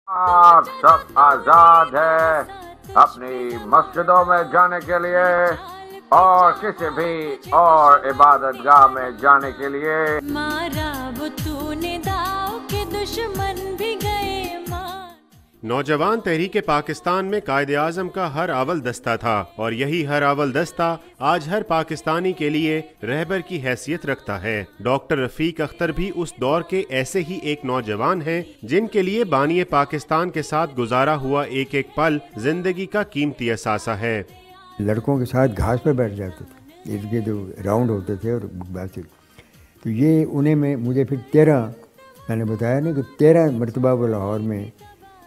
आप सब आजाद है अपनी मस्जिदों में जाने के लिए और किसी भी और इबादतगाह में जाने के लिए। मारा वो तूने दाव के दुश्मन भी गए मार। नौजवान तहरीक पाकिस्तान में कायदे आज़म का हर अव्वल दस्ता था और यही हर अव्वल दस्ता आज हर पाकिस्तानी के लिए रहबर की हैसियत रखता है। डॉक्टर रफीक अख्तर भी उस दौर के ऐसे ही एक नौजवान हैं जिनके लिए बानी पाकिस्तान के साथ गुजारा हुआ एक एक पल जिंदगी का कीमती असासा है। लड़कों के साथ घास पर बैठ जाते थे, इर्द गिर्द राउंड होते थे और बात तो ये उन्हें में मुझे फिर 13 मैंने बताया ना कि 13 मरतबा वो लाहौर में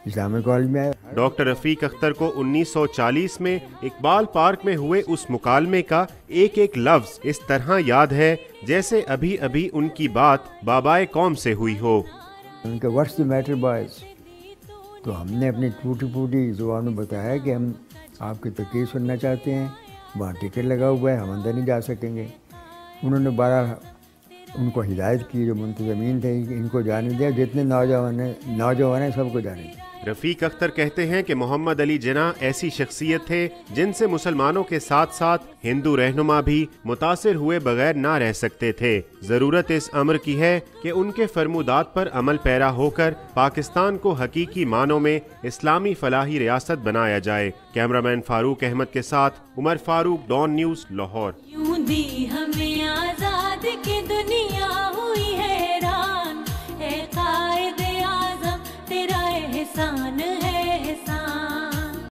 इस्लामिक कॉलेज में आया। डॉक्टर रफीक अख्तर को 1940 में इकबाल पार्क में हुए उस मुकालमे का एक एक लफ्ज इस तरह याद है जैसे अभी अभी उनकी बात बाबाए कौम से हुई हो। उनका व्हाट्स द मैटर बॉयज, तो हमने अपनी टूटी फूटी जुबान में बताया कि हम आपकी तकरीर सुनना चाहते हैं, वहाँ टिकट लगा हुआ है, हम अंदर नहीं जा सकेंगे। उन्होंने 12 उनको हिदायत की जो मुंतज़मीन थे इनको जाने दिया, जितने नौजवान हैं सबको जाने दिया। रफीक अख्तर कहते हैं कि मोहम्मद अली जिन्ना ऐसी शख्सियत थे जिनसे मुसलमानों के साथ साथ हिंदू रहनुमा भी मुतासिर हुए बगैर ना रह सकते थे। जरूरत इस अमर की है कि उनके फरमुदात पर अमल पैरा होकर पाकिस्तान को हकीकी मानों में इस्लामी फलाही रियासत बनाया जाए। कैमरामैन फारूक अहमद के साथ उमर फारूक, डॉन न्यूज़, लाहौर। यूं दी हमें आजाद की दुनिया हुई हैरान, है कायदे आज़म तेरा एहसान